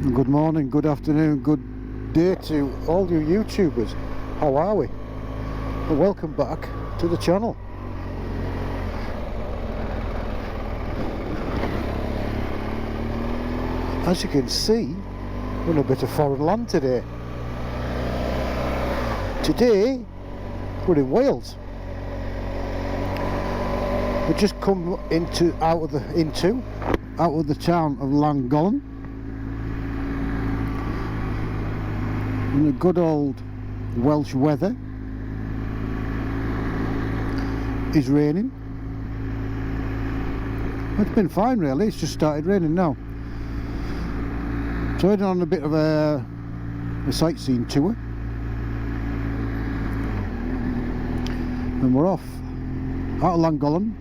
Good morning, good afternoon, good day to all you YouTubers. How are we? Well, welcome back to the channel. As you can see, we're in a bit of foreign land today. Today, we're in Wales. We've just come out of the town of Llangollen. In the good old Welsh weather. It's raining. It's been fine really, it's just started raining now. So heading on a bit of a sightseeing tour. And we're off out of Llangollen,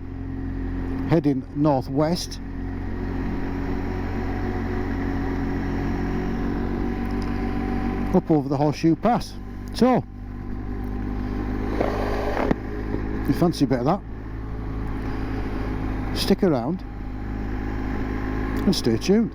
heading northwest. Up over the Horseshoe Pass. So, if you fancy a bit of that, stick around and stay tuned.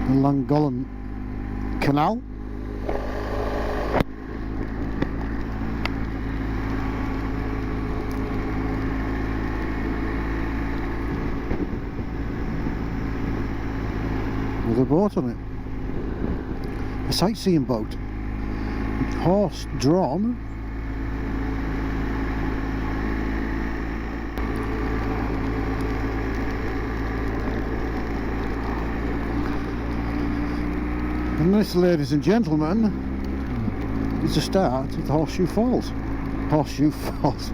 Llangollen Canal. With a boat on it. A sightseeing boat. Horse drawn. And this, ladies and gentlemen, is the start of the Horseshoe Falls. Horseshoe Falls.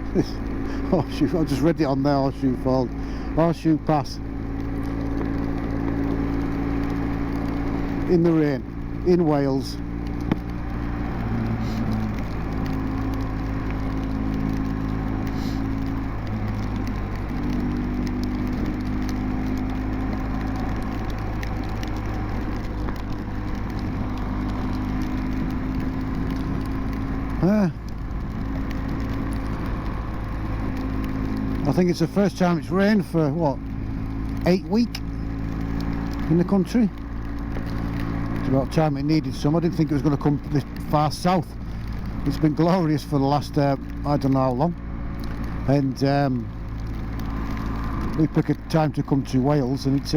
Horseshoe. I just read it on there. Horseshoe Falls. Horseshoe Pass. In the rain, in Wales. I think it's the first time it's rained for what, 8 weeks in the country. It's about time it needed some. I didn't think it was going to come this far south. It's been glorious for the last I don't know how long, and we pick a time to come to Wales and it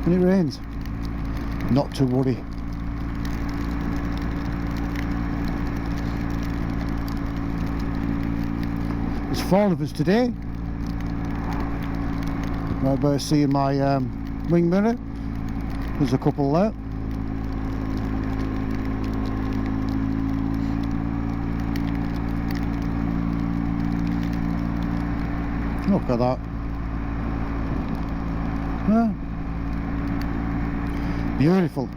rains. Not to worry. There's 4 of us today. Right by seeing my wing mirror. There's a couple there. Look at that. Yeah. Beautiful.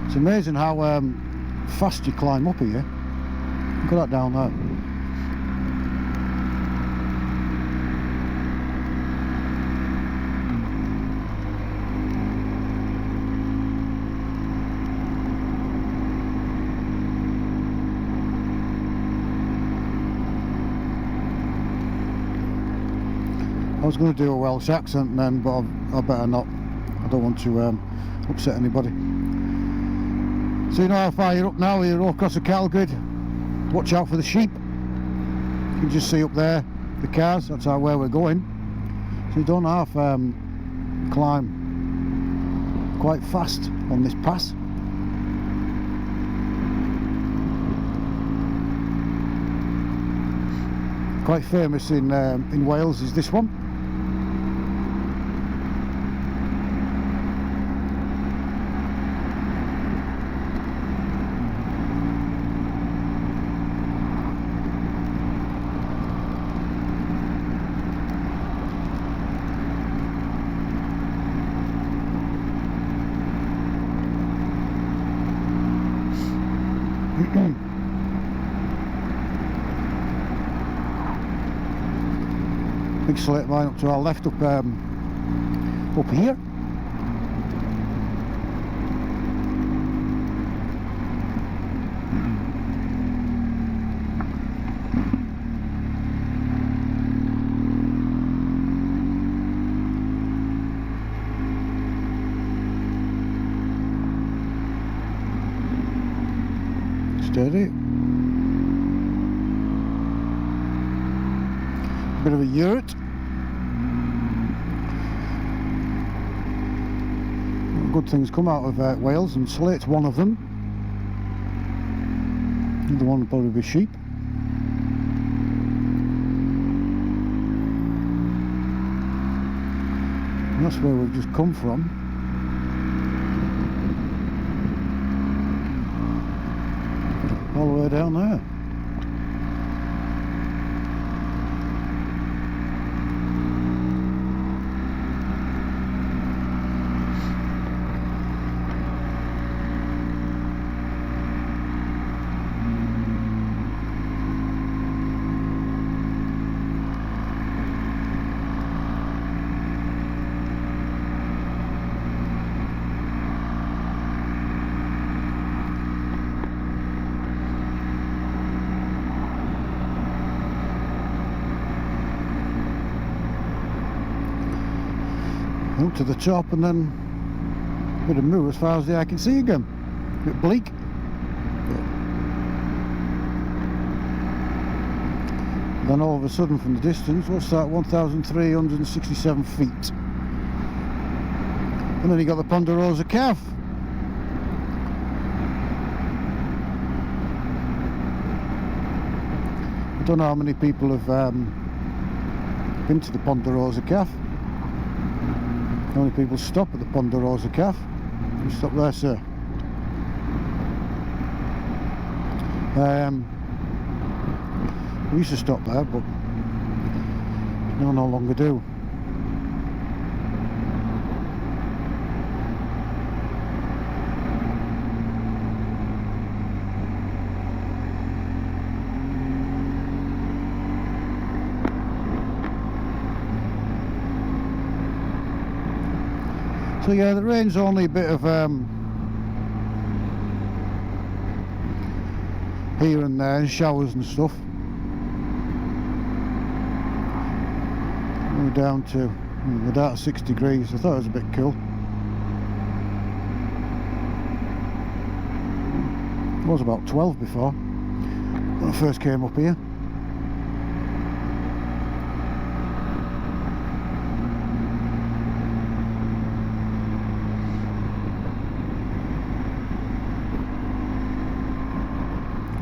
It's amazing how fast you climb up here. Look at that down there. I was going to do a Welsh accent then, but I better not. I don't want to upset anybody. So you know how far you're up now, you're all across the cattle grid. Watch out for the sheep. You can just see up there the cars, that's where we're going. So you don't half climb quite fast on this pass. Quite famous in Wales is this one. Big slate mine up to our left, up here. Steady. Bit of a yurt. Good things come out of Wales, and slate's one of them. The other one will probably be sheep. And that's where we've just come from. All the way down there. Up to the top, and then a bit of moor as far as the eye can see again. A bit bleak. Then all of a sudden from the distance, what's that, 1,367 feet. And then you got the Ponderosa Calf. I don't know how many people have been to the Ponderosa Calf. How many people stop at the Ponderosa Calf? You stop there, sir. We used to stop there, but no longer do. So yeah, the rain's only a bit of here and there, showers and stuff. We're down to, we're down to 6 degrees. I thought it was a bit cool. It was about 12 before, when I first came up here.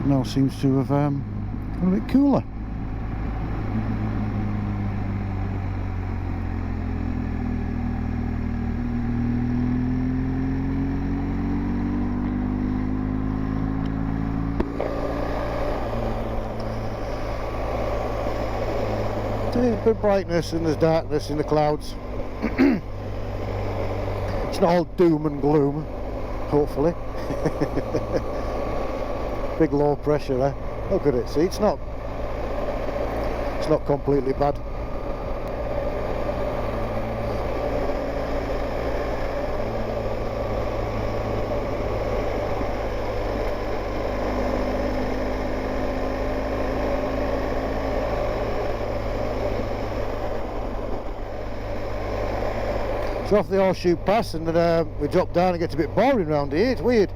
Now seems to have got a bit cooler. There's a bit of brightness and there's darkness in the clouds. It's not all doom and gloom, hopefully. Big low pressure there. Look at it, see, it's not completely bad. So off the Horseshoe Pass, and then we drop down and get a bit boring around here. It's weird.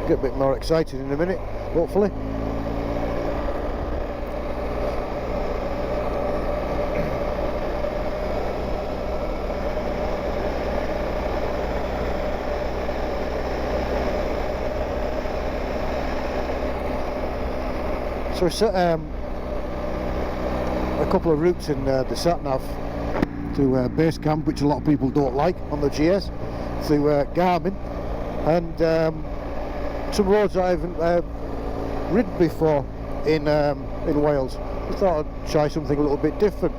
Get a bit more excited in a minute, hopefully. So we set a couple of routes in the sat-nav to base camp, which a lot of people don't like on the GS, through Garmin, and some roads I haven't ridden before in Wales. I thought I'd try something a little bit different.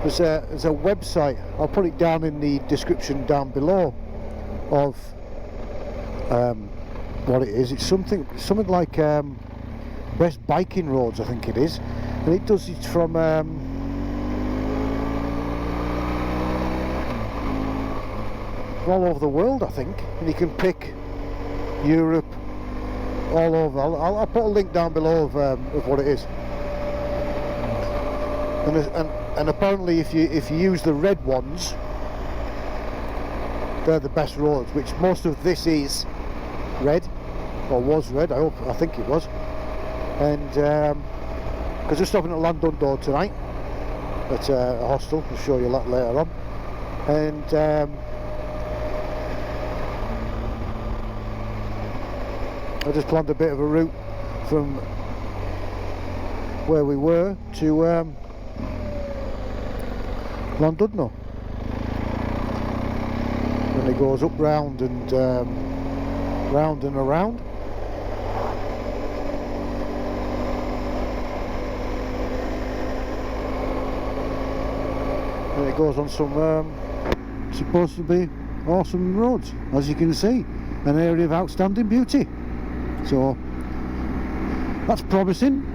There's a website, I'll put it down in the description down below, of what it is. It's something like best biking roads, I think it is, and it does it from all over the world, I think, and you can pick Europe, all over. I'll put a link down below of what it is. And apparently, if you use the red ones, they're the best roads. Which most of this is red, or was red. I think it was. And because we're stopping at Llangollen tonight at a hostel. I'll show you that later on. And I just planned a bit of a route from where we were to Llangollen, and it goes up round and round and around. And it goes on some supposed to be awesome roads, as you can see, an area of outstanding beauty. So that's promising.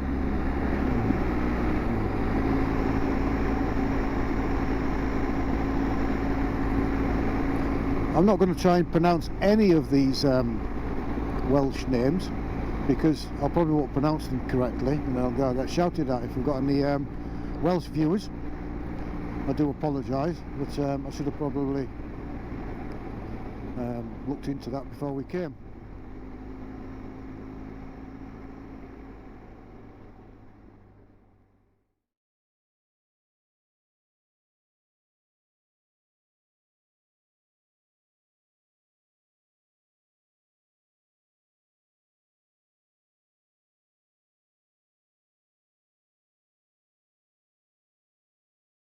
I'm not going to try and pronounce any of these Welsh names, because I probably won't pronounce them correctly, and I'll get shouted at if we've got any Welsh viewers. I do apologise, but I should have probably looked into that before we came.